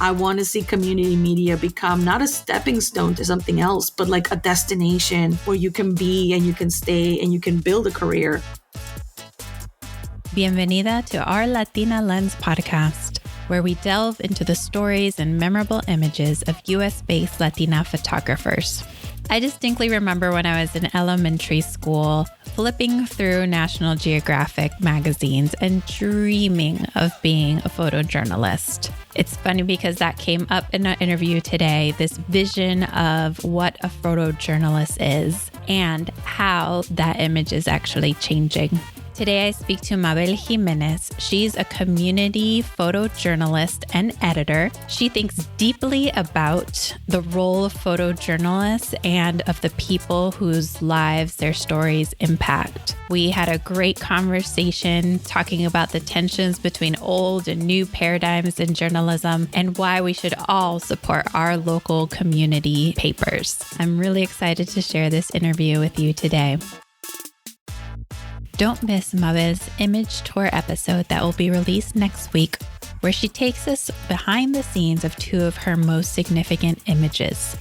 I want to see community media become not a stepping stone to something else, but like a destination where you can be and you can stay and you can build a career. Bienvenida to our Latina Lens podcast, where we delve into the stories and memorable images of U.S.-based Latina photographers. I distinctly remember when I was in elementary school, flipping through National Geographic magazines and dreaming of being a photojournalist. It's funny because that came up in an interview today, this vision of what a photojournalist is and how that image is actually changing. Today, I speak to Mabel Jiménez. She's a community photojournalist and editor. She thinks deeply about the role of photojournalists and of the people whose lives their stories impact. We had a great conversation talking about the tensions between old and new paradigms in journalism and why we should all support our local community papers. I'm really excited to share this interview with you today. Don't miss Mabel's image tour episode that will be released next week, where she takes us behind the scenes of two of her most significant images.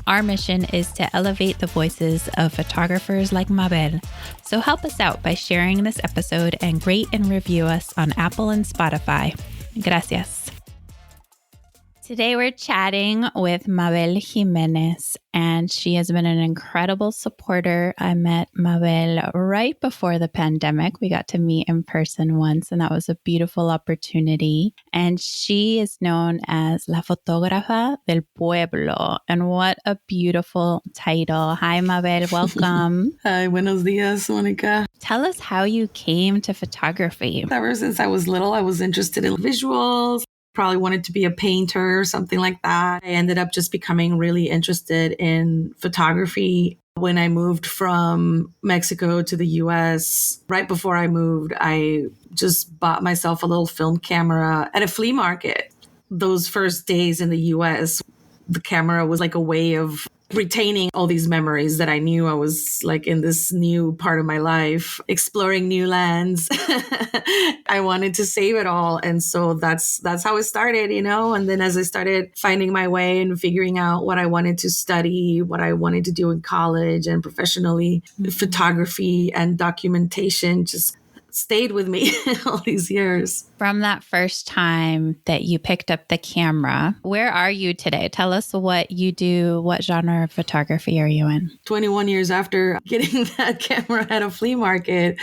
Our mission is to elevate the voices of photographers like Mabel, so help us out by sharing this episode and rate and review us on Apple and Spotify. Gracias. Today we're chatting with Mabel Jiménez, and she has been an incredible supporter. I met Mabel right before the pandemic. We got to meet in person once, and that was a beautiful opportunity. And she is known as La Fotógrafa del Pueblo, and what a beautiful title. Hi, Mabel. Welcome. Hi, buenos dias, Monika. Tell us how you came to photography. Ever since I was little, I was interested in visuals. Probably wanted to be a painter or something like that. I ended up just becoming really interested in photography. When I moved from Mexico to the U.S., right before I moved, I just bought myself a little film camera at a flea market. Those first days in the U.S., the camera was like a way of retaining all these memories that I knew I was like in this new part of my life, exploring new lands. I wanted to save it all. And so that's how it started, you know? And then as I started finding my way and figuring out what I wanted to study, what I wanted to do in college and professionally, photography and documentation just stayed with me all these years. From that first time that you picked up the camera, where are you today? Tell us what you do. What genre of photography are you in? 21 years after getting that camera at a flea market,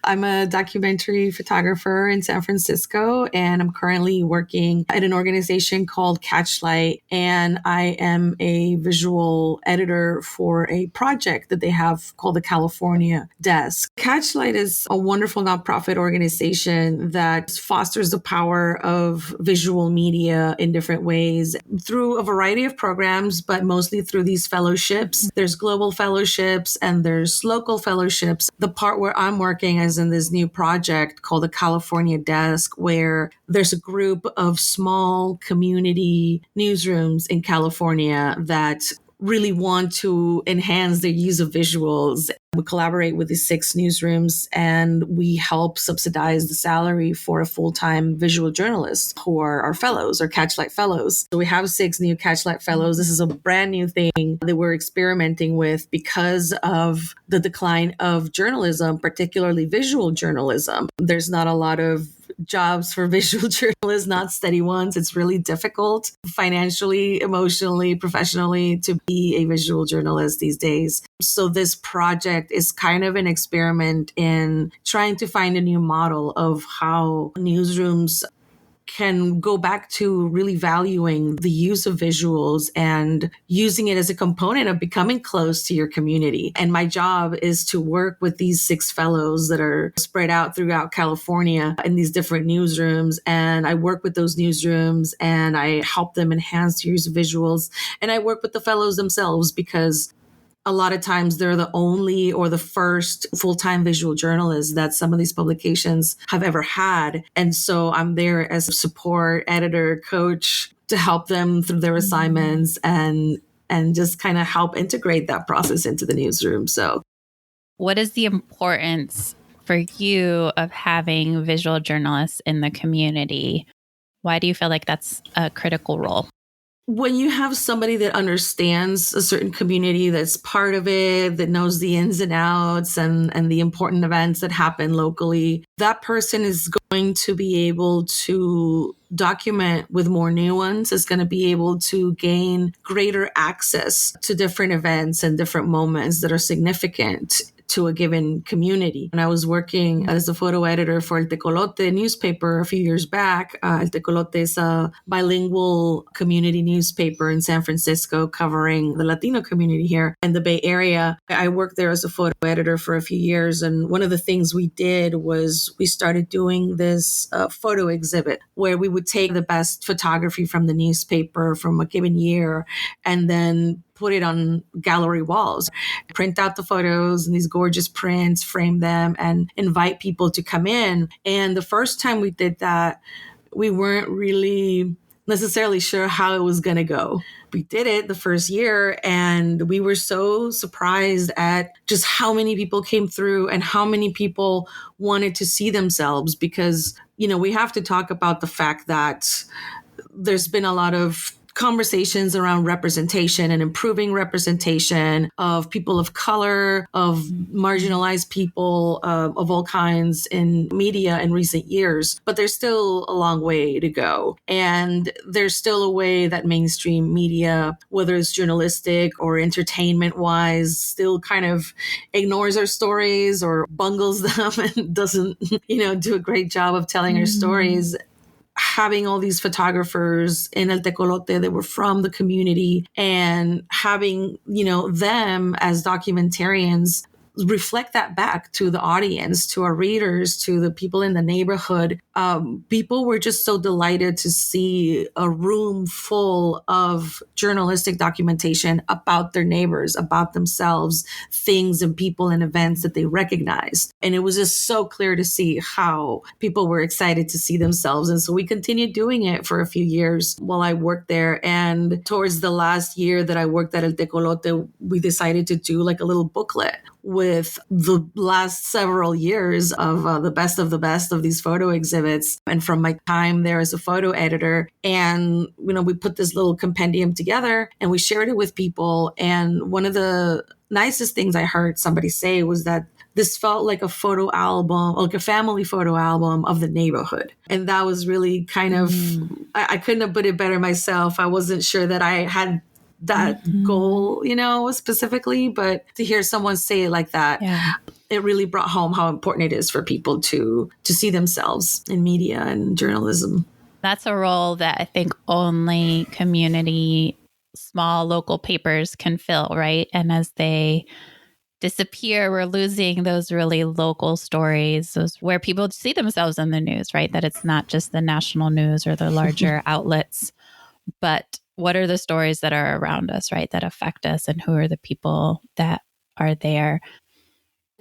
I'm a documentary photographer in San Francisco, and I'm currently working at an organization called CatchLight, and I am a visual editor for a project that they have called the California Desk. CatchLight is a wonderful nonprofit organization that fosters the power of visual media in different ways through a variety of programs, but mostly through these fellowships. There's global fellowships and there's local fellowships. The part where I'm working is in this new project called the California Desk, where there's a group of small community newsrooms in California that really want to enhance their use of visuals. We collaborate with these 6 newsrooms, and we help subsidize the salary for a full-time visual journalist who are our fellows, our CatchLight fellows. So we have 6 new CatchLight fellows. This is a brand new thing that we're experimenting with because of the decline of journalism, particularly visual journalism. There's not a lot of jobs for visual journalists, not steady ones. It's really difficult financially, emotionally, professionally to be a visual journalist these days. So this project is kind of an experiment in trying to find a new model of how newsrooms can go back to really valuing the use of visuals and using it as a component of becoming close to your community. And my job is to work with these 6 fellows that are spread out throughout California in these different newsrooms. And I work with those newsrooms and I help them enhance the use of visuals. And I work with the fellows themselves because a lot of times they're the only or the first full-time visual journalists that some of these publications have ever had. And so I'm there as a support, editor, coach to help them through their assignments and just kind of help integrate that process into the newsroom. So what is the importance for you of having visual journalists in the community? Why do you feel like that's a critical role? When you have somebody that understands a certain community, that's part of it, that knows the ins and outs and the important events that happen locally, that person is going to be able to document with more nuance, is going to be able to gain greater access to different events and different moments that are significant to a given community. And I was working as a photo editor for El Tecolote newspaper a few years back. El Tecolote is a bilingual community newspaper in San Francisco covering the Latino community here in the Bay Area. I worked there as a photo editor for a few years. And one of the things we did was we started doing this photo exhibit where we would take the best photography from the newspaper from a given year and then put it on gallery walls, print out the photos and these gorgeous prints, frame them, and invite people to come in. And the first time we did that, we weren't really necessarily sure how it was going to go. We did it the first year and we were so surprised at just how many people came through and how many people wanted to see themselves, because, you know, we have to talk about the fact that there's been a lot of conversations around representation and improving representation of people of color, of marginalized people of all kinds in media in recent years. But there's still a long way to go. And there's still a way that mainstream media, whether it's journalistic or entertainment wise, still kind of ignores our stories or bungles them and doesn't, do a great job of telling our stories. Having all these photographers in El Tecolote that were from the community and having, them as documentarians reflect that back to the audience, to our readers, to the people in the neighborhood. People were just so delighted to see a room full of journalistic documentation about their neighbors, about themselves, things and people and events that they recognized. And it was just so clear to see how people were excited to see themselves. And so we continued doing it for a few years while I worked there. And towards the last year that I worked at El Tecolote, we decided to do like a little booklet with the last several years of the best of these photo exhibits. And from my time there as a photo editor, and, we put this little compendium together and we shared it with people. And one of the nicest things I heard somebody say was that this felt like a photo album, like a family photo album of the neighborhood. And that was really kind of, I couldn't have put it better myself. I wasn't sure that I had that goal, specifically, but to hear someone say it like that, it really brought home how important it is for people to see themselves in media and journalism. That's a role that I think only community, small local papers can fill, right? And as they disappear, we're losing those really local stories, those where people see themselves in the news, right? That it's not just the national news or the larger outlets, but what are the stories that are around us, right? That affect us, and who are the people that are there?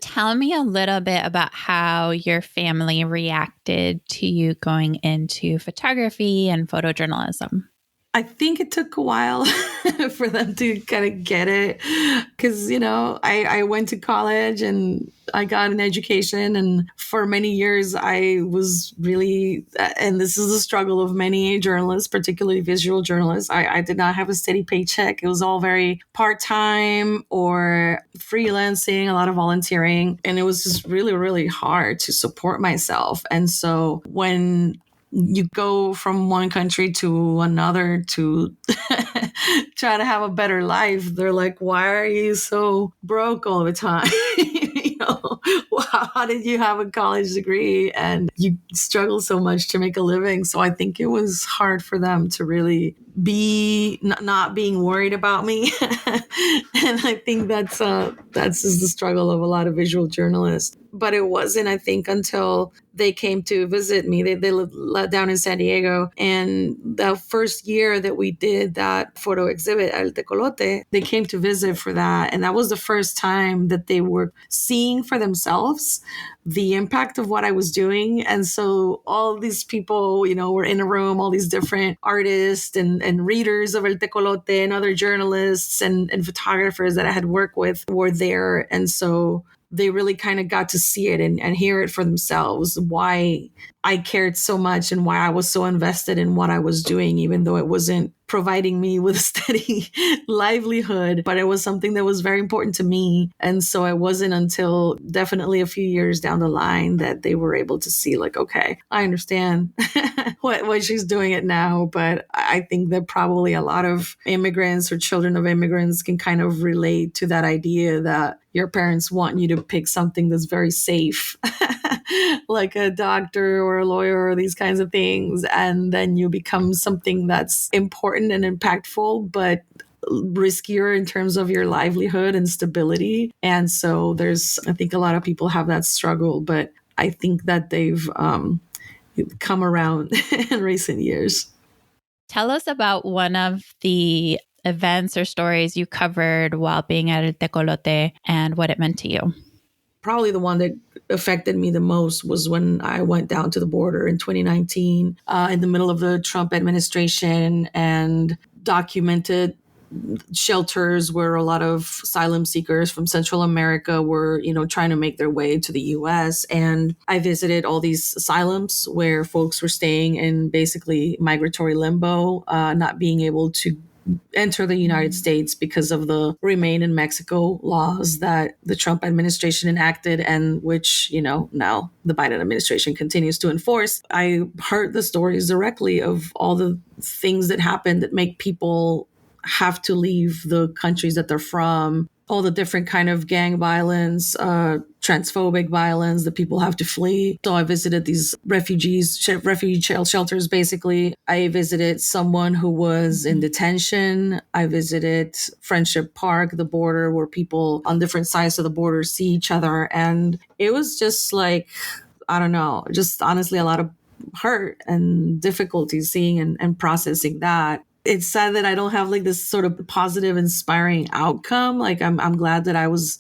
Tell me a little bit about how your family reacted to you going into photography and photojournalism. I think it took a while for them to kind of get it because, I went to college and I got an education. And for many years, I was really, and this is the struggle of many journalists, particularly visual journalists. I did not have a steady paycheck. It was all very part-time or freelancing, a lot of volunteering. And it was just really, really hard to support myself. And so when you go from one country to another to try to have a better life, they're like, why are you so broke all the time? How did you have a college degree and you struggle so much to make a living? So I think it was hard for them to really be not being worried about me. And I think that's just the struggle of a lot of visual journalists. But it wasn't, I think, until they came to visit me. They lived down in San Diego. And the first year that we did that photo exhibit at El Tecolote, they came to visit for that. And that was the first time that they were seeing for themselves the impact of what I was doing. And so all these people, were in a room, all these different artists and readers of El Tecolote and other journalists and photographers that I had worked with were there. And so they really kind of got to see it and hear it for themselves, why I cared so much and why I was so invested in what I was doing, even though it wasn't providing me with a steady livelihood, but it was something that was very important to me. And so it wasn't until definitely a few years down the line that they were able to see, like, okay, I understand what she's doing it now. But I think that probably a lot of immigrants or children of immigrants can kind of relate to that idea that your parents want you to pick something that's very safe, like a doctor or a lawyer or these kinds of things. And then you become something that's important and impactful, but riskier in terms of your livelihood and stability. And so I think a lot of people have that struggle, but I think that they've come around in recent years. Tell us about one of the events or stories you covered while being at El Tecolote and what it meant to you. Probably the one that affected me the most was when I went down to the border in 2019 in the middle of the Trump administration and documented shelters where a lot of asylum seekers from Central America were, trying to make their way to the U.S. And I visited all these asylums where folks were staying in basically migratory limbo, not being able to enter the United States because of the Remain in Mexico laws that the Trump administration enacted and which, now the Biden administration continues to enforce. I heard the stories directly of all the things that happen that make people have to leave the countries that they're from, all the different kind of gang violence, transphobic violence that people have to flee. So I visited these refugee shelters, basically. I visited someone who was in detention. I visited Friendship Park, the border, where people on different sides of the border see each other. And it was just like, I don't know, just honestly a lot of hurt and difficulty seeing and processing that. It's sad that I don't have like this sort of positive, inspiring outcome. Like I'm glad that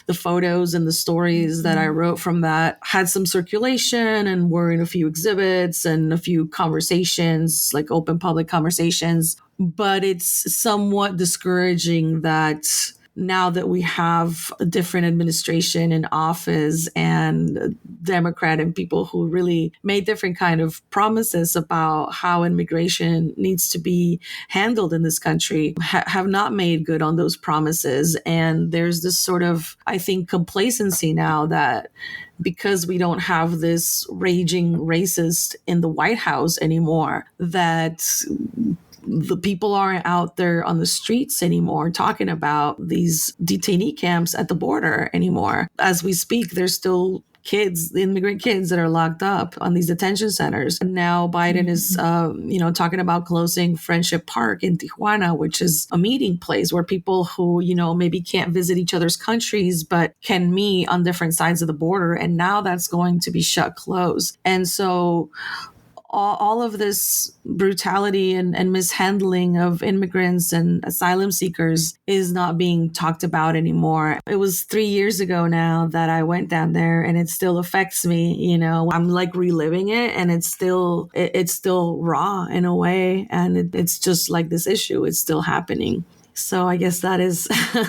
the photos and the stories that I wrote from that had some circulation and were in a few exhibits and a few conversations, like open public conversations. But it's somewhat discouraging that now that we have a different administration in office and a Democrat and people who really made different kind of promises about how immigration needs to be handled in this country, have not made good on those promises. And there's this sort of, I think, complacency now that because we don't have this raging racist in the White House anymore, that the people aren't out there on the streets anymore talking about these detainee camps at the border anymore. As we speak, there's still kids, immigrant kids that are locked up on these detention centers. And now Biden is, talking about closing Friendship Park in Tijuana, which is a meeting place where people who, maybe can't visit each other's countries, but can meet on different sides of the border. And now that's going to be shut closed. And so all of this brutality and mishandling of immigrants and asylum seekers is not being talked about anymore. It was 3 years ago now that I went down there and it still affects me. I'm like reliving it and it's still raw in a way. And it's just like this issue. It's still happening. So I guess that is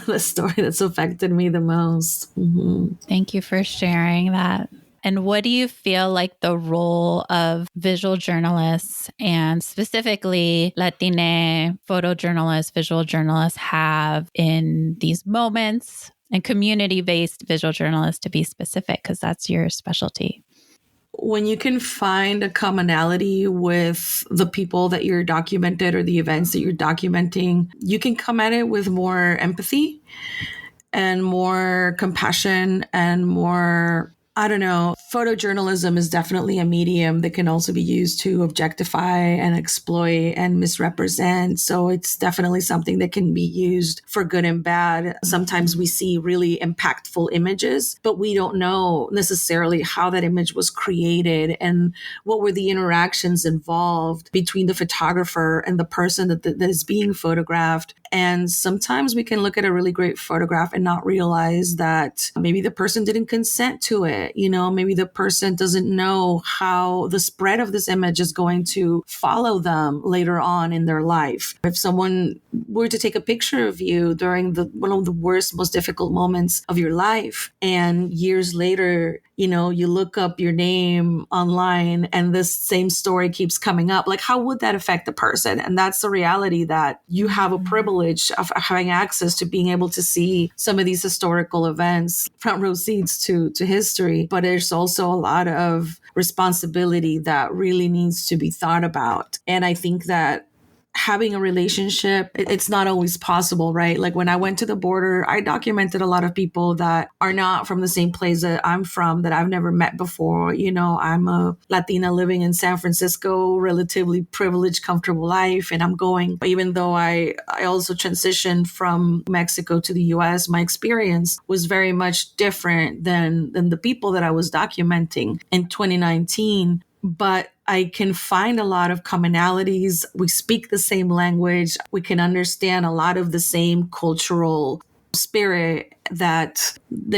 the story that's affected me the most. Mm-hmm. Thank you for sharing that. And what do you feel like the role of visual journalists and specifically Latina photojournalists, visual journalists have in these moments, and community-based visual journalists to be specific, because that's your specialty? When you can find a commonality with the people that you're documented or the events that you're documenting, you can come at it with more empathy and more compassion and more, I don't know, photojournalism is definitely a medium that can also be used to objectify and exploit and misrepresent. So it's definitely something that can be used for good and bad. Sometimes we see really impactful images, but we don't know necessarily how that image was created and what were the interactions involved between the photographer and the person that is being photographed. And sometimes we can look at a really great photograph and not realize that maybe the person didn't consent to it. Maybe the person doesn't know how the spread of this image is going to follow them later on in their life. If someone were to take a picture of you during one of the worst, most difficult moments of your life, and years later, you look up your name online and this same story keeps coming up, like, how would that affect the person? And that's the reality, that you have a privilege of having access to being able to see some of these historical events, front row seats to history. But there's also a lot of responsibility that really needs to be thought about. And I think that having a relationship, it's not always possible, right? Like when I went to the border, I documented a lot of people that are not from the same place that I'm from, that I've never met before. I'm a Latina living in San Francisco, relatively privileged, comfortable life. And I'm going, even though I also transitioned from Mexico to the U.S., my experience was very much different than the people that I was documenting in 2019. But I can find a lot of commonalities. We speak the same language. We can understand a lot of the same cultural spirit that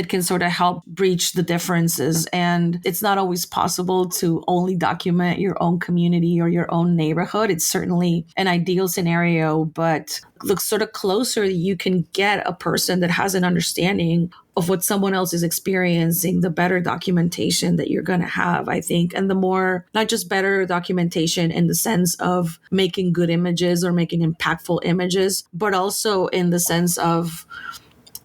can sort of help breach the differences. And it's not always possible to only document your own community or your own neighborhood. It's certainly an ideal scenario, but the sort of closer you can get a person that has an understanding of what someone else is experiencing, the better documentation that you're going to have, I think. And the more, not just better documentation in the sense of making good images or making impactful images, but also in the sense of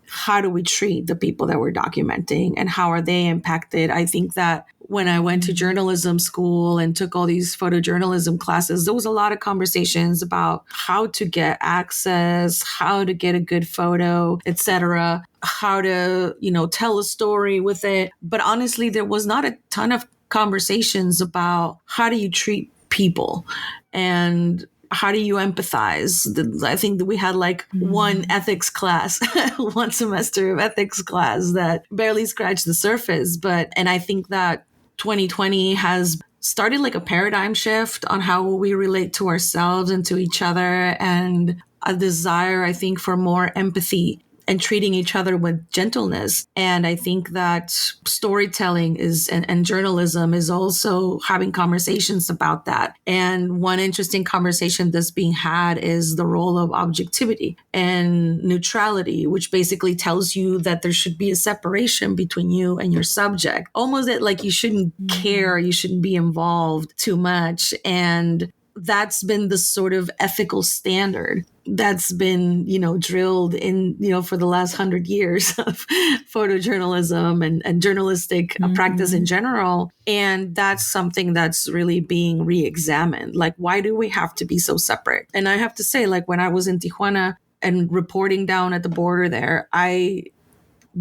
how do we treat the people that we're documenting and how are they impacted? I think that when I went to journalism school and took all these photojournalism classes, there was a lot of conversations about how to get access, how to get a good photo, etc., how to, tell a story with it. But honestly, there was not a ton of conversations about how do you treat people and how do you empathize? I think that we had like one ethics class, one semester of ethics class that barely scratched the surface. And I think that 2020 has started like a paradigm shift on how we relate to ourselves and to each other, and a desire, I think, for more empathy and treating each other with gentleness. And I think that storytelling and journalism is also having conversations about that. And one interesting conversation that's being had is the role of objectivity and neutrality, which basically tells you that there should be a separation between you and your subject. Almost that like you shouldn't care, you shouldn't be involved too much. And that's been the sort of ethical standard that's been, drilled in, for the last 100 years of photojournalism and journalistic practice in general. And that's something that's really being re-examined. Like, why do we have to be so separate? And I have to say, like, when I was in Tijuana and reporting down at the border there, I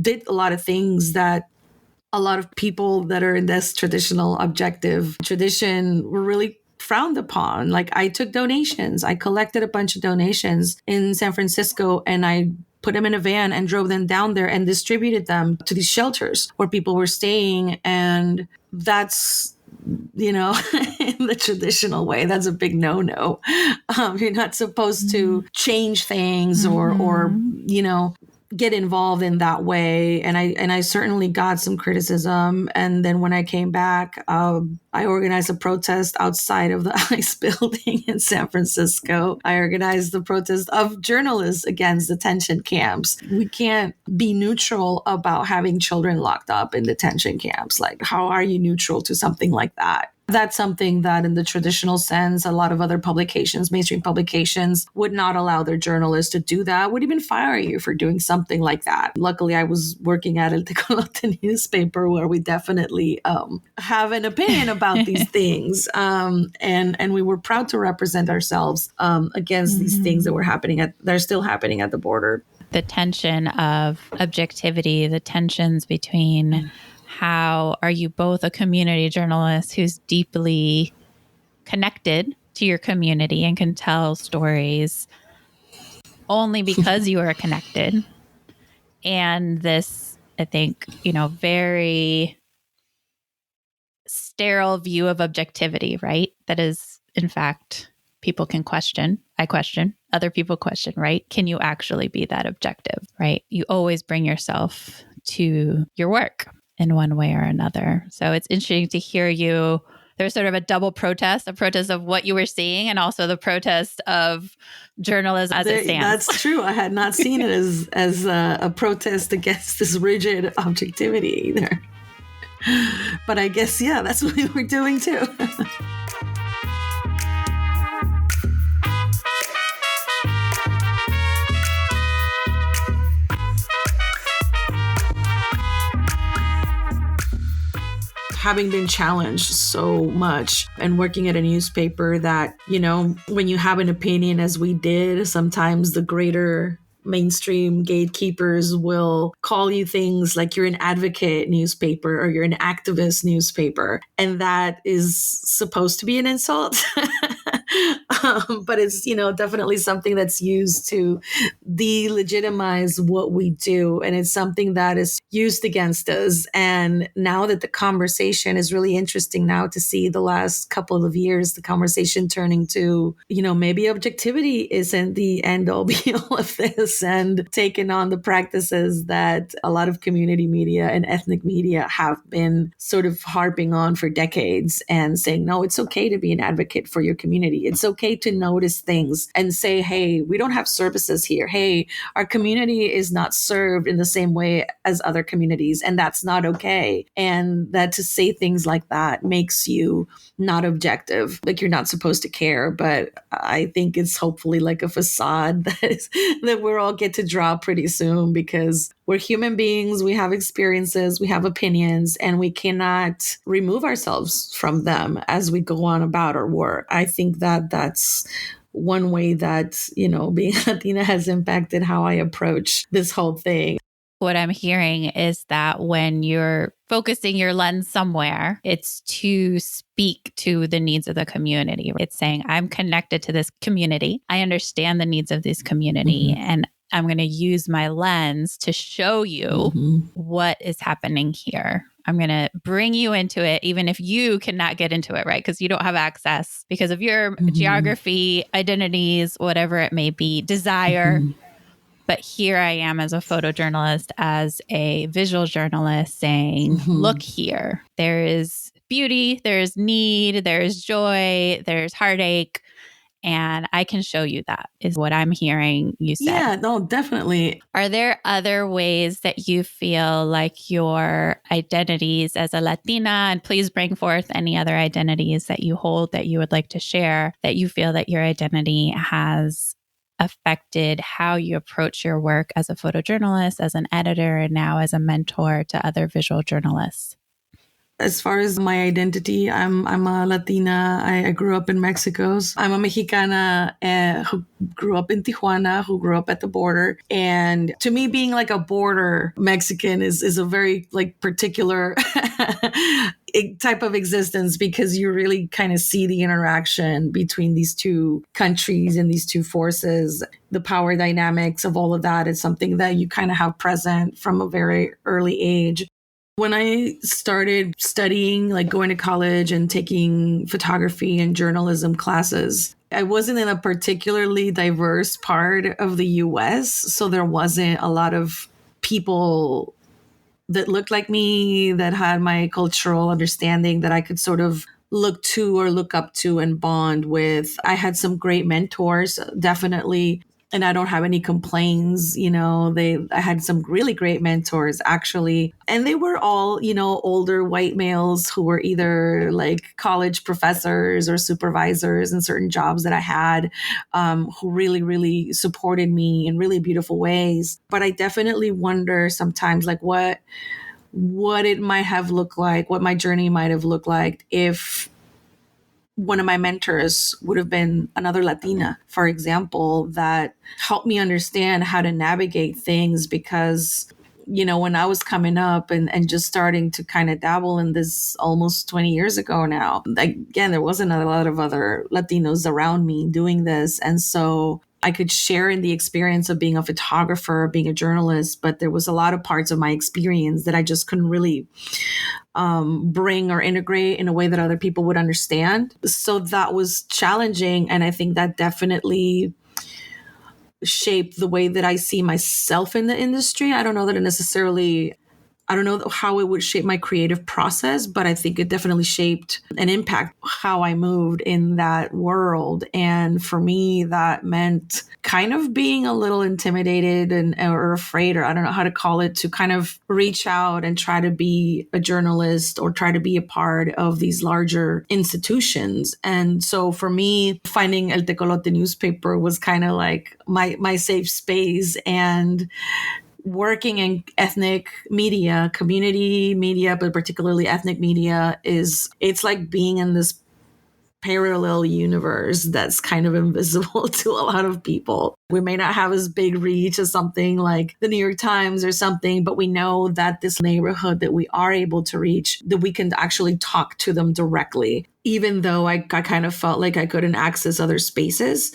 did a lot of things that a lot of people that are in this traditional objective tradition were really frowned upon. Like, I took donations. I collected a bunch of donations in San Francisco and I put them in a van and drove them down there and distributed them to these shelters where people were staying. And that's, in the traditional way, that's a big no-no. You're not supposed to change things or get involved in that way. And I certainly got some criticism. And then when I came back, I organized a protest outside of the ICE building in San Francisco. I organized the protest of journalists against detention camps. We can't be neutral about having children locked up in detention camps. Like, how are you neutral to something like that? That's something that in the traditional sense, a lot of other publications, mainstream publications, would not allow their journalists to do that, would even fire you for doing something like that. Luckily, I was working at El Tecolote newspaper where we definitely have an opinion about these things. And we were proud to represent ourselves against these things that are still happening at the border. The tension of objectivity, the tensions between how are you both a community journalist who's deeply connected to your community and can tell stories only because you are connected, and this, I think, very sterile view of objectivity, right? That is, in fact, people can question. I question. Other people question, right? Can you actually be that objective, right? You always bring yourself to your work. in one way or another. So it's interesting to hear you. There's sort of a double protest, a protest of what you were seeing and also the protest of journalism as it stands. That's true. I had not seen it as a protest against this rigid objectivity either. But I guess, yeah, that's what we were doing too. Having been challenged so much and working at a newspaper that, when you have an opinion, as we did, sometimes the greater mainstream gatekeepers will call you things like you're an advocate newspaper or you're an activist newspaper. And that is supposed to be an insult. But it's, definitely something that's used to delegitimize what we do. And it's something that is used against us. And now that the conversation is really interesting now to see the last couple of years, the conversation turning to, maybe objectivity isn't the end all be all of this, and taking on the practices that a lot of community media and ethnic media have been sort of harping on for decades and saying, no, it's okay to be an advocate for your community. It's okay to notice things and say, hey, we don't have services here. Hey, our community is not served in the same way as other communities, and that's not okay. And that to say things like that makes you not objective, like you're not supposed to care. But I think it's hopefully like a facade that we'll all get to draw pretty soon, because we're human beings, we have experiences, we have opinions, and we cannot remove ourselves from them as we go on about our work. I think that that's one way that, being Latina has impacted how I approach this whole thing. What I'm hearing is that when you're focusing your lens somewhere, it's to speak to the needs of the community. It's saying, I'm connected to this community. I understand the needs of this community. Mm-hmm. And I'm going to use my lens to show you what is happening here. I'm going to bring you into it, even if you cannot get into it, right? Because you don't have access because of your geography, identities, whatever it may be, desire. But here I am as a photojournalist, as a visual journalist saying, look here, there is beauty, there's need, there's joy, there's heartache. And I can show you that, is what I'm hearing you say. Yeah, no, definitely. Are there other ways that you feel like your identities as a Latina, and please bring forth any other identities that you hold that you would like to share, that you feel that your identity has affected how you approach your work as a photojournalist, as an editor, and now as a mentor to other visual journalists? As far as my identity, I'm a Latina. I grew up in Mexico. I'm a Mexicana who grew up in Tijuana, who grew up at the border. And to me, being like a border Mexican is a very like particular type of existence, because you really kind of see the interaction between these two countries and these two forces. The power dynamics of all of that is something that you kind of have present from a very early age. When I started studying, like going to college and taking photography and journalism classes, I wasn't in a particularly diverse part of the U.S., so there wasn't a lot of people that looked like me, that had my cultural understanding that I could sort of look to or look up to and bond with. I had some great mentors, definitely. And I don't have any complaints, I had some really great mentors actually. And they were all, older white males who were either like college professors or supervisors in certain jobs that I had, who really, really supported me in really beautiful ways. But I definitely wonder sometimes like what it might have looked like, what my journey might have looked like if one of my mentors would have been another Latina, for example, that helped me understand how to navigate things. Because, when I was coming up and just starting to kind of dabble in this almost 20 years ago now, again, there wasn't a lot of other Latinos around me doing this. And so I could share in the experience of being a photographer, being a journalist, but there was a lot of parts of my experience that I just couldn't really bring or integrate in a way that other people would understand. So that was challenging. And I think that definitely shaped the way that I see myself in the industry. I don't know that it necessarily I don't know how it would shape my creative process, but I think it definitely shaped and impact how I moved in that world. And for me, that meant kind of being a little intimidated or afraid, or I don't know how to call it, to kind of reach out and try to be a journalist or try to be a part of these larger institutions. And so for me, finding El Tecolote newspaper was kind of like my safe space. And working in ethnic media, community media, but particularly ethnic media, it's like being in this parallel universe that's kind of invisible to a lot of people. We may not have as big reach as something like the New York Times or something, but we know that this neighborhood that we are able to reach, that we can actually talk to them directly. Even though I kind of felt like I couldn't access other spaces,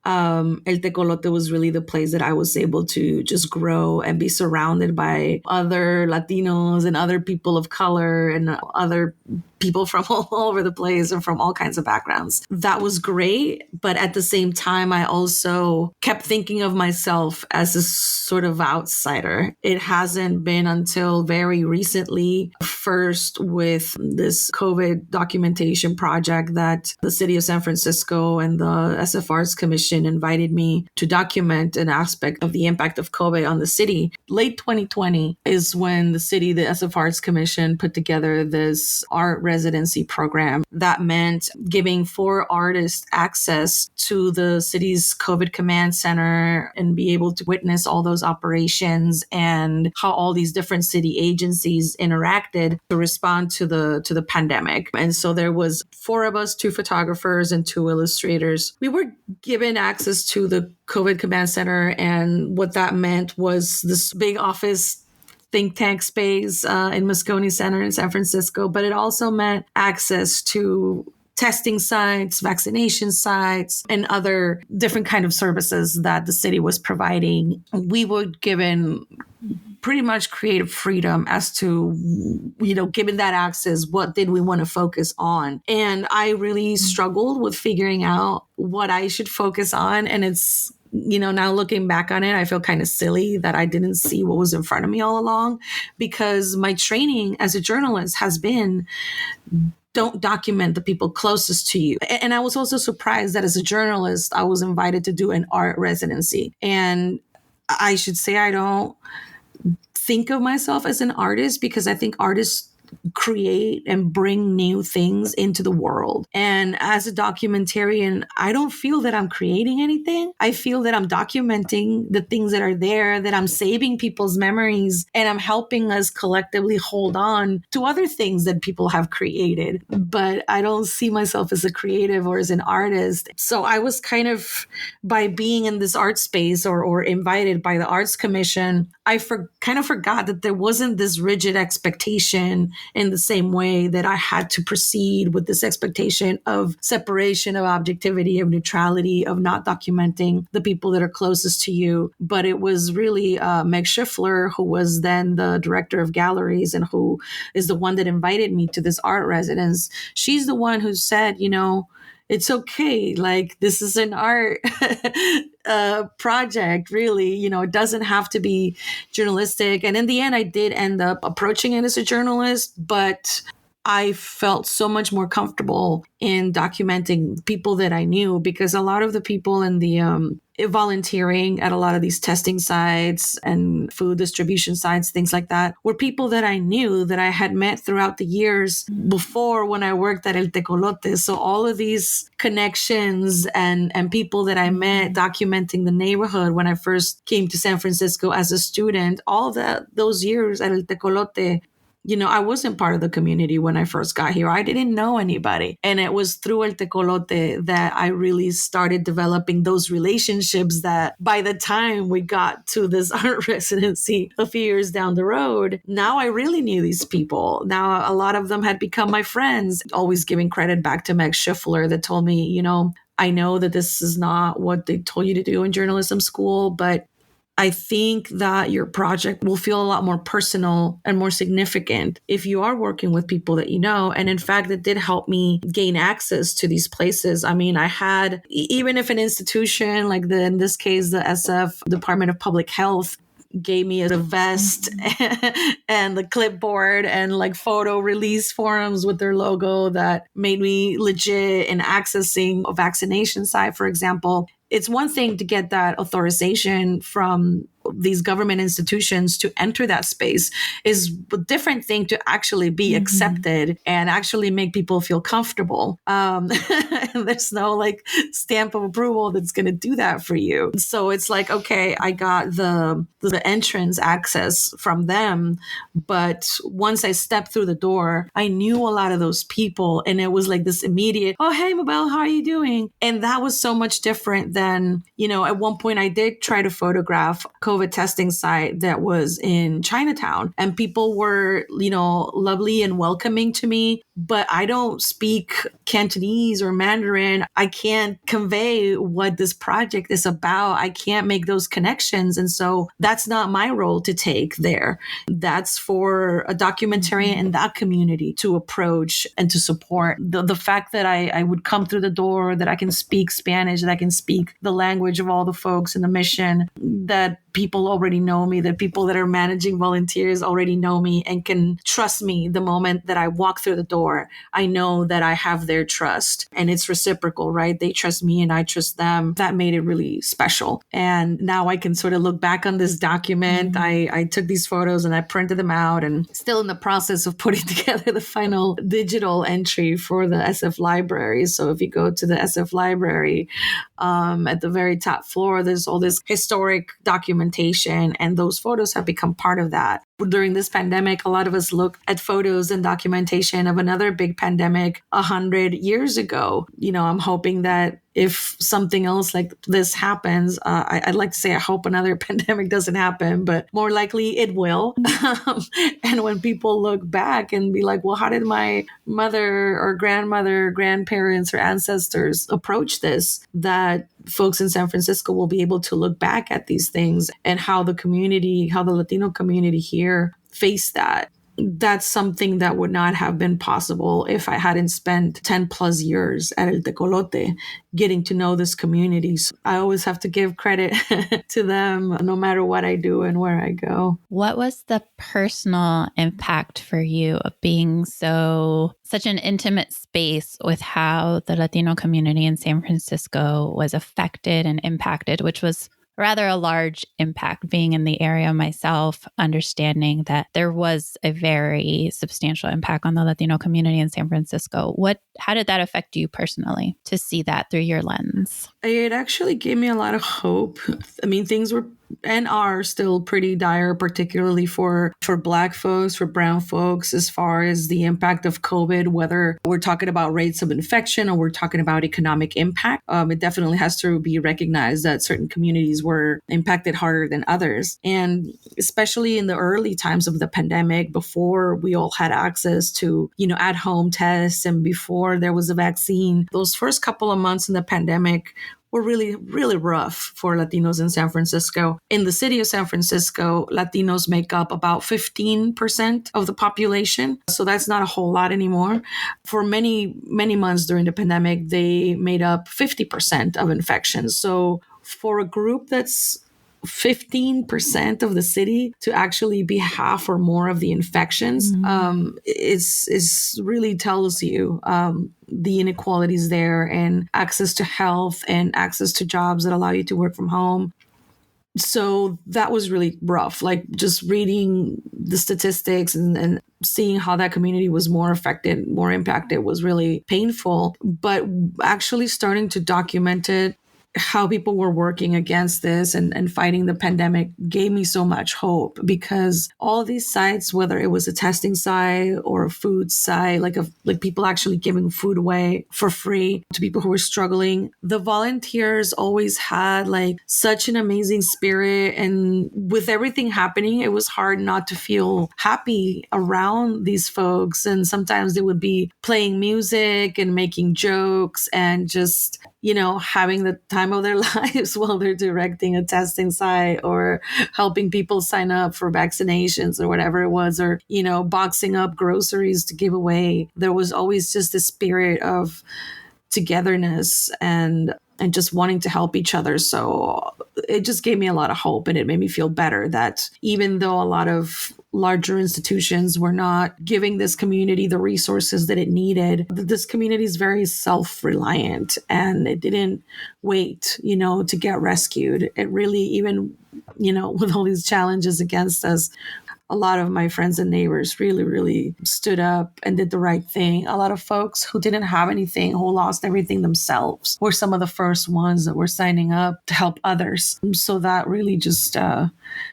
El Tecolote was really the place that I was able to just grow and be surrounded by other Latinos and other people of color and other people from all over the place and from all kinds of backgrounds. That was great. But at the same time, I also kept thinking of myself as a sort of outsider. It hasn't been until very recently, first with this COVID documentation project, that the city of San Francisco and the SF Arts Commission invited me to document an aspect of the impact of COVID on the city. Late 2020 is when the SF Arts Commission put together this art residency program that meant giving 4 artists access to the city's COVID command center and be able to witness all those operations and how all these different city agencies interacted to respond to the pandemic. And so there was 4 of us, 2 photographers and 2 illustrators. We were given access to the COVID command center, and what that meant was this big office think tank space in Moscone Center in San Francisco, but it also meant access to testing sites, vaccination sites, and other different kind of services that the city was providing. We were given pretty much creative freedom as to, given that access, what did we want to focus on? And I really struggled with figuring out what I should focus on. And it's, now looking back on it, I feel kind of silly that I didn't see what was in front of me all along, because my training as a journalist has been, don't document the people closest to you. And I was also surprised that as a journalist, I was invited to do an art residency. And I should say I don't think of myself as an artist, because I think artists create and bring new things into the world. And as a documentarian, I don't feel that I'm creating anything. I feel that I'm documenting the things that are there, that I'm saving people's memories, and I'm helping us collectively hold on to other things that people have created. But I don't see myself as a creative or as an artist. So I was kind of, by being in this art space or invited by the Arts Commission, I kind of forgot that there wasn't this rigid expectation in the same way that I had to proceed with this expectation of separation, of objectivity, of neutrality, of not documenting the people that are closest to you. But it was really Meg Schiffler, who was then the director of galleries and who is the one that invited me to this art residence. She's the one who said, it's okay. Like, this is an art project, really. It doesn't have to be journalistic. And in the end, I did end up approaching it as a journalist, but I felt so much more comfortable in documenting people that I knew, because a lot of the people in the volunteering at a lot of these testing sites and food distribution sites, things like that, were people that I knew, that I had met throughout the years before when I worked at El Tecolote. So all of these connections and people that I met documenting the neighborhood when I first came to San Francisco as a student, all those years at El Tecolote, I wasn't part of the community when I first got here. I didn't know anybody. And it was through El Tecolote that I really started developing those relationships that by the time we got to this art residency a few years down the road, now I really knew these people. Now a lot of them had become my friends, always giving credit back to Meg Schiffler that told me, I know that this is not what they told you to do in journalism school, but I think that your project will feel a lot more personal and more significant if you are working with people that you know. And in fact, it did help me gain access to these places. I mean, I had, even if an institution like in this case, the SF Department of Public Health, gave me a vest and the clipboard and like photo release forms with their logo that made me legit in accessing a vaccination site, for example. It's one thing to get that authorization from these government institutions to enter that space, is a different thing to actually be accepted and actually make people feel comfortable. There's no like stamp of approval that's going to do that for you. So it's like, okay, I got the entrance access from them. But once I stepped through the door, I knew a lot of those people. And it was like this immediate, oh, hey, Mabel, how are you doing? And that was so much different than, at one point I did try to photograph COVID testing site that was in Chinatown, and people were, lovely and welcoming to me, but I don't speak Cantonese or Mandarin. I can't convey what this project is about. I can't make those connections. And so that's not my role to take there. That's for a documentarian in that community to approach and to support. The fact that I would come through the door, that I can speak Spanish, that I can speak the language of all the folks in the mission, that people already know me, that people that are managing volunteers already know me and can trust me the moment that I walk through the door. I know that I have their trust, and it's reciprocal, right? They trust me and I trust them. That made it really special. And now I can sort of look back on this document. I took these photos and I printed them out, and still in the process of putting together the final digital entry for the SF library. So if you go to the SF library, at the very top floor, there's all this historic documentation, and those photos have become part of that. During this pandemic, a lot of us look at photos and documentation of another big pandemic 100 years ago. I'm hoping that if something else like this happens, I'd like to say I hope another pandemic doesn't happen, but more likely it will. And when people look back and be like, well, how did my mother or grandmother, grandparents or ancestors approach this? That folks in San Francisco will be able to look back at these things and how the Latino community here faced that. That's something that would not have been possible if I hadn't spent 10 plus years at El Tecolote getting to know this community. So I always have to give credit to them no matter what I do and where I go. What was the personal impact for you of being such an intimate space with how the Latino community in San Francisco was affected and impacted, which was rather a large impact, being in the area myself, understanding that there was a very substantial impact on the Latino community in San Francisco. How did that affect you personally to see that through your lens? It actually gave me a lot of hope. I mean, things were and are still pretty dire, particularly for Black folks, for brown folks, as far as the impact of COVID, whether we're talking about rates of infection or we're talking about economic impact. It definitely has to be recognized that certain communities were impacted harder than others. And especially in the early times of the pandemic, before we all had access to, at-home tests and before there was a vaccine, those first couple of months in the pandemic were really, really rough for Latinos in San Francisco. In the city of San Francisco, Latinos make up about 15% of the population. So that's not a whole lot anymore. For many, many months during the pandemic, they made up 50% of infections. So for a group that's 15% of the city to actually be half or more of the infections, is really tells you the inequalities there, and access to health and access to jobs that allow you to work from home. So that was really rough. Like just reading the statistics and seeing how that community was more affected, more impacted was really painful. But actually starting to document it, how people were working against this and fighting the pandemic gave me so much hope, because all these sites, whether it was a testing site or a food site, like people actually giving food away for free to people who were struggling, the volunteers always had like such an amazing spirit. And with everything happening, it was hard not to feel happy around these folks. And sometimes they would be playing music and making jokes and just, having the time of their lives while they're directing a testing site or helping people sign up for vaccinations or whatever it was, or, boxing up groceries to give away. There was always just this spirit of togetherness and and just wanting to help each other. So it just gave me a lot of hope, and it made me feel better that even though a lot of larger institutions were not giving this community the resources that it needed, this community is very self-reliant, and it didn't wait, to get rescued. It really, even, with all these challenges against us, a lot of my friends and neighbors really, really stood up and did the right thing. A lot of folks who didn't have anything, who lost everything themselves, were some of the first ones that were signing up to help others. So that really just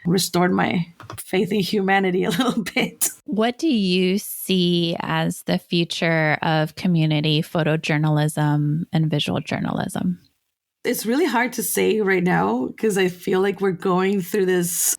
restored my faith in humanity a little bit. What do you see as the future of community photojournalism and visual journalism? It's really hard to say right now because I feel like we're going through this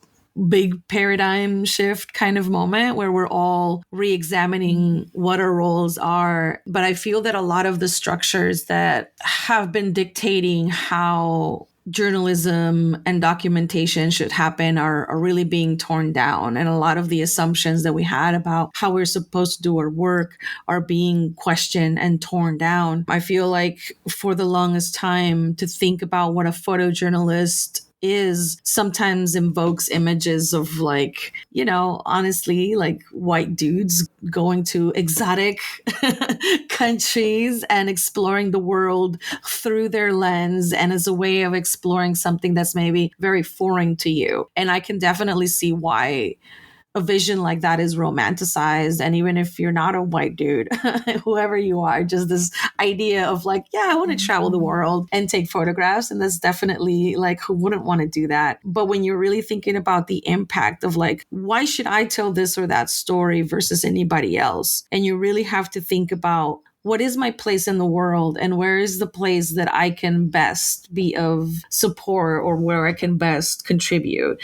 big paradigm shift kind of moment where we're all re-examining what our roles are. But I feel that a lot of the structures that have been dictating how journalism and documentation should happen are really being torn down. And a lot of the assumptions that we had about how we're supposed to do our work are being questioned and torn down. I feel like for the longest time, to think about what a photojournalist is sometimes invokes images of honestly, white dudes going to exotic countries and exploring the world through their lens and as a way of exploring something that's maybe very foreign to you. And I can definitely see why a vision like that is romanticized. And even if you're not a white dude, whoever you are, just this idea of I want to travel the world and take photographs. And that's definitely who wouldn't want to do that? But when you're really thinking about the impact of why should I tell this or that story versus anybody else? And you really have to think about, what is my place in the world, and where is the place that I can best be of support, or where I can best contribute,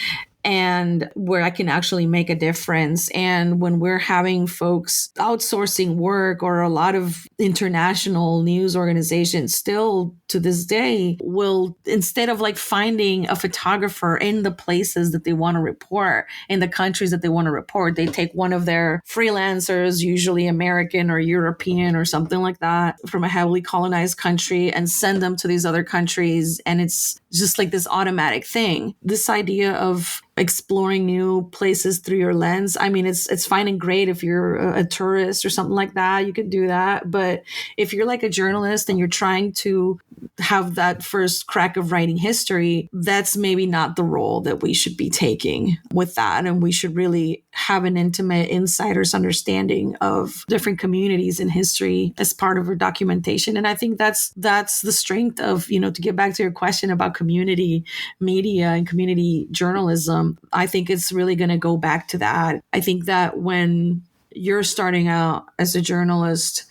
and where I can actually make a difference. And when we're having folks outsourcing work, or a lot of international news organizations still to this day will, instead of finding a photographer in the places that they want to report, in the countries that they want to report, they take one of their freelancers, usually American or European or something like that, from a heavily colonized country, and send them to these other countries. And it's just this automatic thing. This idea of exploring new places through your lens. I mean, it's fine and great if you're a tourist or something like that, you could do that. But if you're a journalist and you're trying to have that first crack of writing history, that's maybe not the role that we should be taking with that. And we should really have an intimate insider's understanding of different communities in history as part of our documentation. And I think that's the strength of, to get back to your question about community media and community journalism, I think it's really going to go back to that. I think that when you're starting out as a journalist,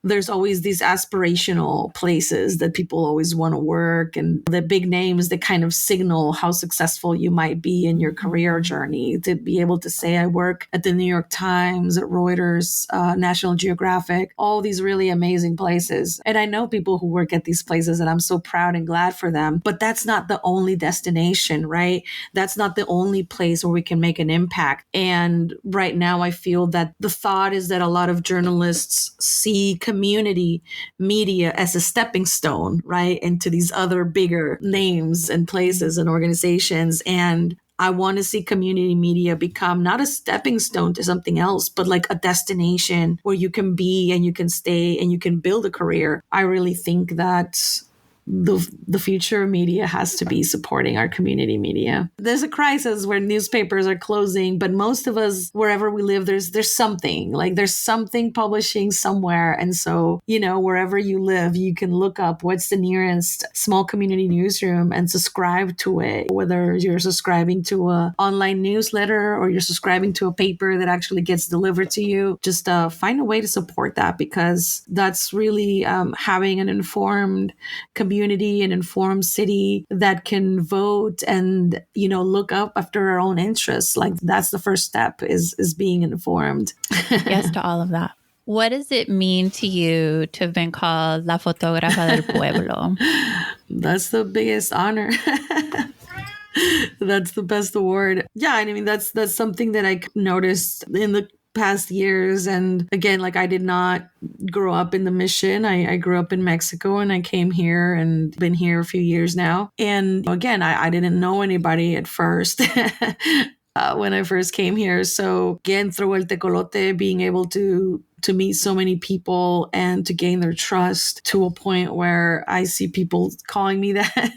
there's always these aspirational places that people always want to work, and the big names that kind of signal how successful you might be in your career journey. To be able to say, I work at the New York Times, at Reuters, National Geographic, all these really amazing places. And I know people who work at these places, and I'm so proud and glad for them. But that's not the only destination, right? That's not the only place where we can make an impact. And right now, I feel that the thought is that a lot of journalists see community media as a stepping stone, right, into these other bigger names and places and organizations. And I want to see community media become not a stepping stone to something else, but a destination where you can be and you can stay and you can build a career. I really think that the future of media has to be supporting our community media. There's a crisis where newspapers are closing, but most of us, wherever we live, there's something, there's something publishing somewhere. And so, wherever you live, you can look up what's the nearest small community newsroom and subscribe to it, whether you're subscribing to an online newsletter or you're subscribing to a paper that actually gets delivered to you. Just find a way to support that, because that's really having an informed community, an informed city that can vote and, look up after our own interests. That's the first step, is being informed. Yes to all of that. What does it mean to you to have been called La Fotógrafa del Pueblo? That's the biggest honor. That's the best award. Yeah, I mean, that's something that I noticed in the past years. And again, like, I did not grow up in the mission. I grew up in Mexico, and I came here and been here a few years now. And again, I didn't know anybody at first. When I first came here. So again, through El Tecolote, being able to meet so many people and to gain their trust to a point where I see people calling me that,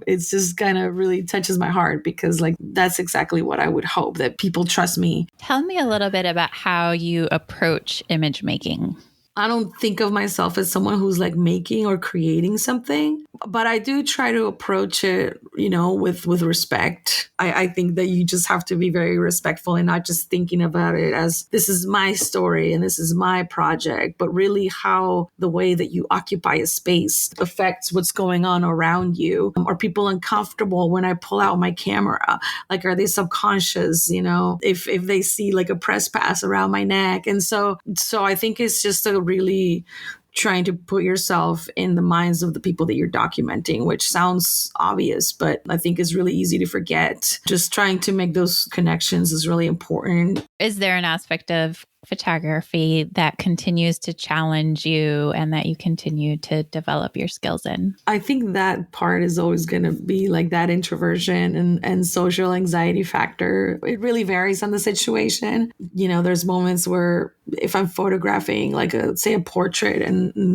it's just kind of really touches my heart, because like, that's exactly what I would hope, that people trust me. Tell me a little bit about how you approach image making. I don't think of myself as someone who's like making or creating something, but I do try to approach it, with respect. I think that you just have to be very respectful and not just thinking about it as this is my story and this is my project, but really how the way that you occupy a space affects what's going on around you. Are people uncomfortable when I pull out my camera? Like, are they subconscious, if they see like a press pass around my neck? And so I think it's just a really trying to put yourself in the minds of the people that you're documenting, which sounds obvious, but I think is really easy to forget. Just trying to make those connections is really important. Is there an aspect of photography that continues to challenge you and that you continue to develop your skills in? I think that part is always going to be like that introversion and social anxiety factor. It really varies on the situation. There's moments where if I'm photographing like say a portrait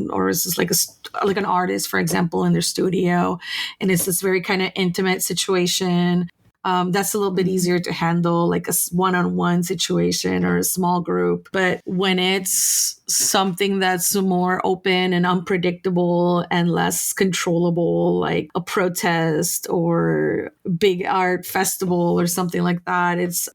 or it's just like an artist, for example, in their studio, and it's this very kind of intimate situation. That's a little bit easier to handle, like a one-on-one situation or a small group. But when it's something that's more open and unpredictable and less controllable, like a protest or big art festival or something like that, it's,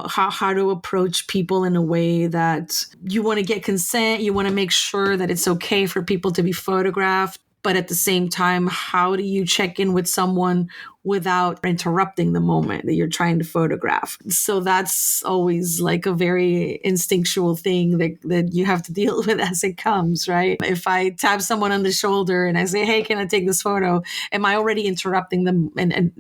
how to approach people in a way that you want to get consent. You want to make sure that it's okay for people to be photographed. But at the same time, how do you check in with someone without interrupting the moment that you're trying to photograph? So that's always like a very instinctual thing that you have to deal with as it comes, right? If I tap someone on the shoulder and I say, hey, can I take this photo? Am I already interrupting them and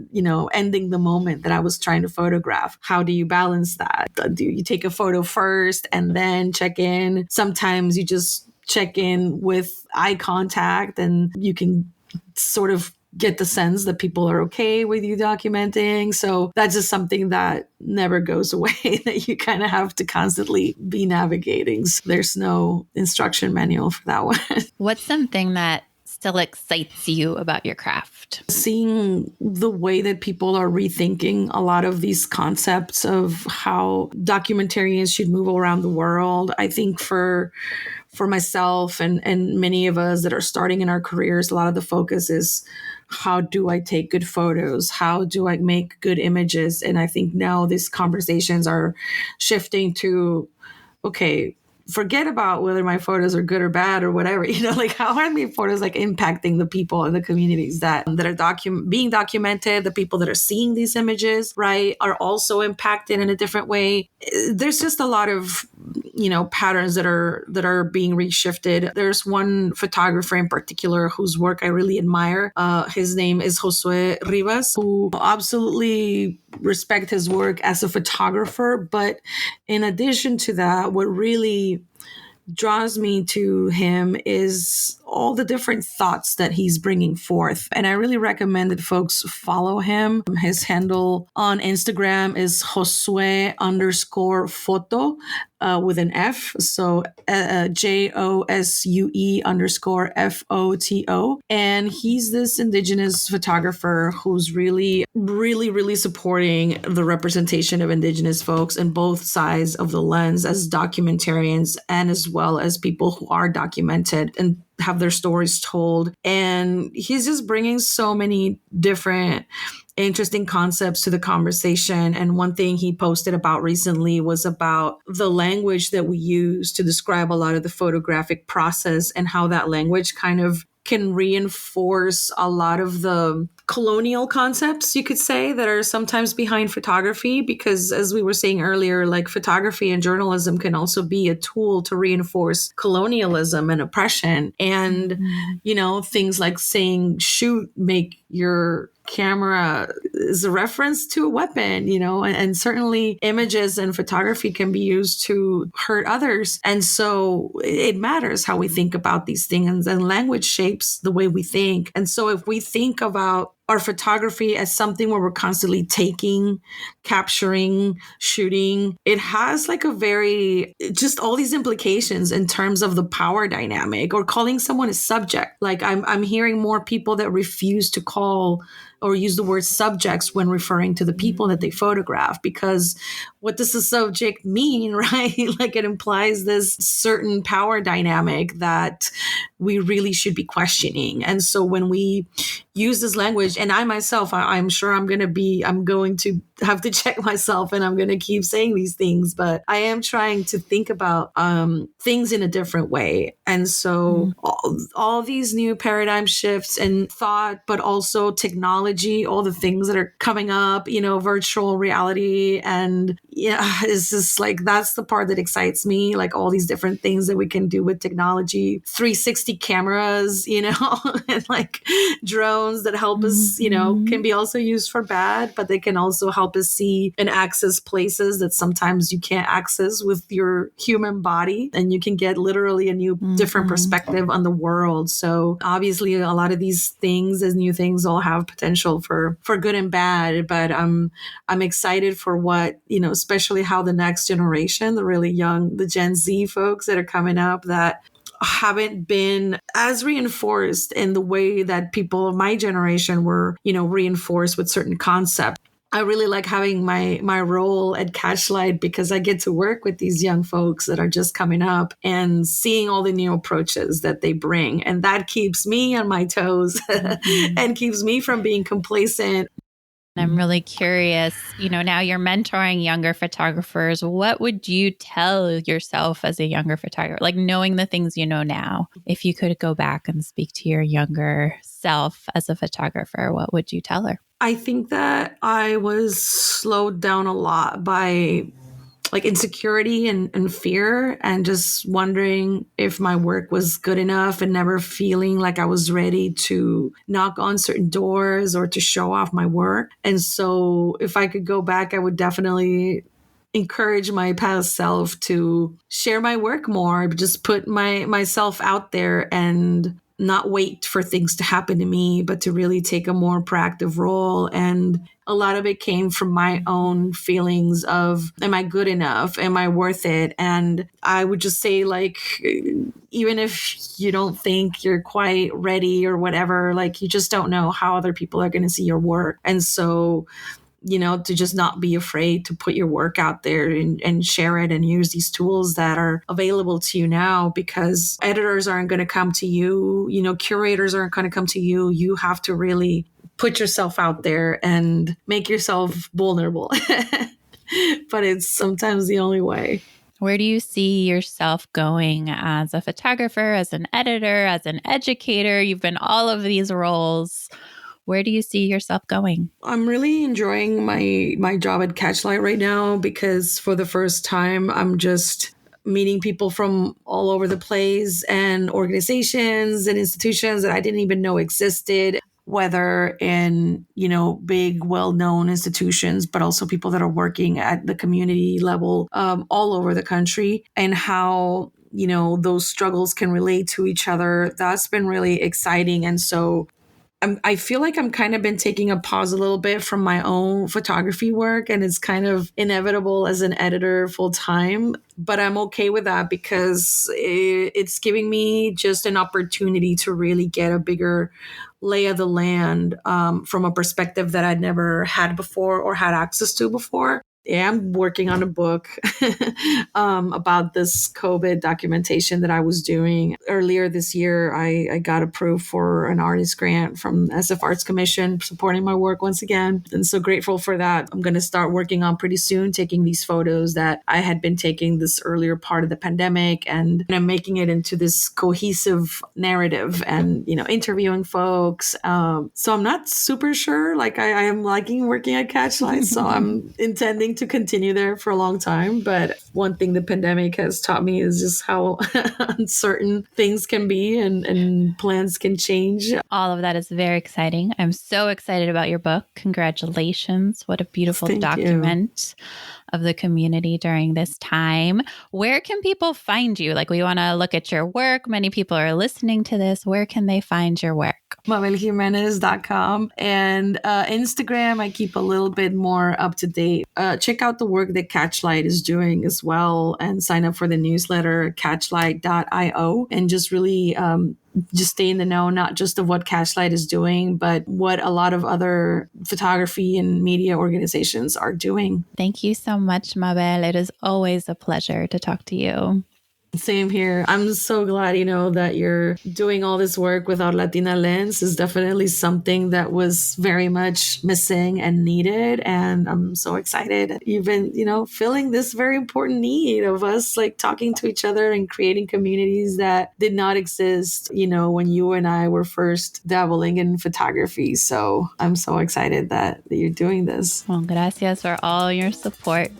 ending the moment that I was trying to photograph? How do you balance that? Do you take a photo first and then check in? Sometimes you just check in with eye contact and you can sort of get the sense that people are okay with you documenting. So that's just something that never goes away, that you kind of have to constantly be navigating. So there's no instruction manual for that one. What's something that still excites you about your craft? Seeing the way that people are rethinking a lot of these concepts of how documentarians should move around the world. I think for myself and many of us that are starting in our careers, a lot of the focus is, how do I take good photos? How do I make good images? And I think now these conversations are shifting to, okay, forget about whether my photos are good or bad or whatever, like how are my photos like impacting the people and the communities that are being documented, the people that are seeing these images, right, are also impacted in a different way. There's just a lot of, patterns that are being reshifted. There's one photographer in particular whose work I really admire. His name is Josue Rivas, who absolutely respect his work as a photographer. But in addition to that, what really draws me to him is all the different thoughts that he's bringing forth. And I really recommend that folks follow him. His handle on Instagram is Josue_photo with an F. So JOSUE_FOTO. And he's this indigenous photographer who's really, really, really supporting the representation of indigenous folks in both sides of the lens as documentarians and as well as people who are documented and have their stories told. And he's just bringing so many different interesting concepts to the conversation. And one thing he posted about recently was about the language that we use to describe a lot of the photographic process and how that language kind of can reinforce a lot of the colonial concepts, you could say, that are sometimes behind photography, because as we were saying earlier, like photography and journalism can also be a tool to reinforce colonialism and oppression. And, things like saying shoot, make your camera is a reference to a weapon, and certainly images and photography can be used to hurt others. And so it matters how we think about these things, and language shapes the way we think. And so if we think about our photography as something where we're constantly taking, capturing, shooting, it has like just all these implications in terms of the power dynamic, or calling someone a subject. Like I'm hearing more people that refuse to call or use the word subjects when referring to the people that they photograph, because what does a subject mean, right? Like it implies this certain power dynamic that we really should be questioning. And so when we use this language, and I myself, I'm sure I'm going to have to check myself, and I'm going to keep saying these things, but I am trying to think about things in a different way. And so all these new paradigm shifts in thought, but also technology, all the things that are coming up, virtual reality. And it's just like, that's the part that excites me, like all these different things that we can do with technology, 360 cameras, and like drones that help us, can be also used for bad, but they can also help us see and access places that sometimes you can't access with your human body. And you can get literally a new, different perspective on the world. So obviously a lot of these things, as new things, all have potential for good and bad. But I'm excited for what, especially how the next generation, the really young, the Gen Z folks that are coming up, that haven't been as reinforced in the way that people of my generation were, reinforced with certain concepts. I really like having my role at CatchLight, because I get to work with these young folks that are just coming up and seeing all the new approaches that they bring. And that keeps me on my toes and keeps me from being complacent. I'm really curious, now you're mentoring younger photographers. What would you tell yourself as a younger photographer? Like, knowing the things you know now, if you could go back and speak to your younger self as a photographer, what would you tell her? I think that I was slowed down a lot by like insecurity and fear, and just wondering if my work was good enough, and never feeling like I was ready to knock on certain doors or to show off my work. And so if I could go back, I would definitely encourage my past self to share my work more, just put myself out there and not wait for things to happen to me, but to really take a more proactive role. And a lot of it came from my own feelings of, am I good enough? Am I worth it? And I would just say, like, even if you don't think you're quite ready or whatever, like, you just don't know how other people are going to see your work. And so, to just not be afraid to put your work out there and share it, and use these tools that are available to you now, because editors aren't going to come to you, curators aren't going to come to you. You have to really put yourself out there and make yourself vulnerable. But it's sometimes the only way. Where do you see yourself going as a photographer, as an editor, as an educator? You've been all of these roles. Where do you see yourself going? I'm really enjoying my job at CatchLight right now, because for the first time, I'm just meeting people from all over the place, and organizations and institutions that I didn't even know existed, whether in, big, well-known institutions, but also people that are working at the community level all over the country, and how, those struggles can relate to each other. That's been really exciting. And so I feel like I'm kind of been taking a pause a little bit from my own photography work, and it's kind of inevitable as an editor full time, but I'm okay with that, because it's giving me just an opportunity to really get a bigger lay of the land from a perspective that I'd never had before or had access to before. am working on a book about this COVID documentation that I was doing. Earlier this year, I got approved for an artist grant from SF Arts Commission, supporting my work once again. And so grateful for that. I'm going to start working on pretty soon, taking these photos that I had been taking this earlier part of the pandemic, and I'm making it into this cohesive narrative and, interviewing folks. So I'm not super sure. Like I am liking working at CatchLight, so I'm intending to continue there for a long time. But one thing the pandemic has taught me is just how uncertain things can be and plans can change. All of that is very exciting. I'm so excited about your book. Congratulations. What a beautiful document of the community during this time. Where can people find you? Like, we want to look at your work. Many people are listening to this. Where can they find your work? MabelJiménez.com and Instagram. I keep a little bit more up to date. Check out the work that CatchLight is doing as well, and sign up for the newsletter, catchlight.io, and just really just stay in the know, not just of what CatchLight is doing, but what a lot of other photography and media organizations are doing. Thank you so much, Mabel. It is always a pleasure to talk to you. Same here. I'm so glad, that you're doing all this work with our Latina Lens. Is definitely something that was very much missing and needed. And I'm so excited. You've been, filling this very important need of us like talking to each other and creating communities that did not exist, when you and I were first dabbling in photography. So I'm so excited that you're doing this. Well, gracias for all your support.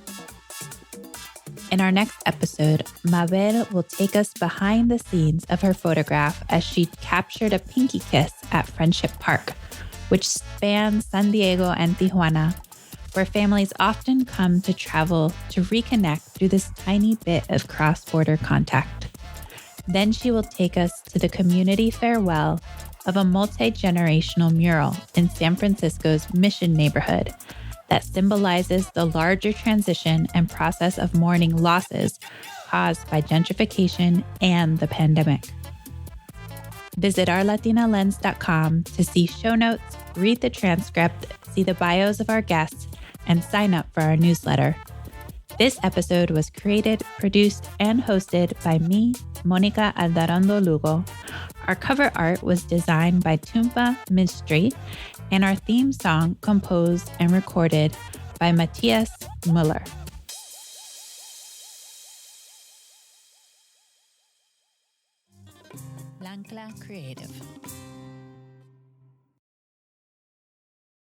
In our next episode, Mabel will take us behind the scenes of her photograph as she captured a pinky kiss at Friendship Park, which spans San Diego and Tijuana, where families often come to travel to reconnect through this tiny bit of cross-border contact. Then she will take us to the community farewell of a multi-generational mural in San Francisco's Mission neighborhood that symbolizes the larger transition and process of mourning losses caused by gentrification and the pandemic. Visit ourlatinalens.com to see show notes, read the transcript, see the bios of our guests, and sign up for our newsletter. This episode was created, produced, and hosted by me, Monika Aldarondo Lugo. Our cover art was designed by Tumpa Minstri, and our theme song composed and recorded by Matthias Muller. Lancla Creative.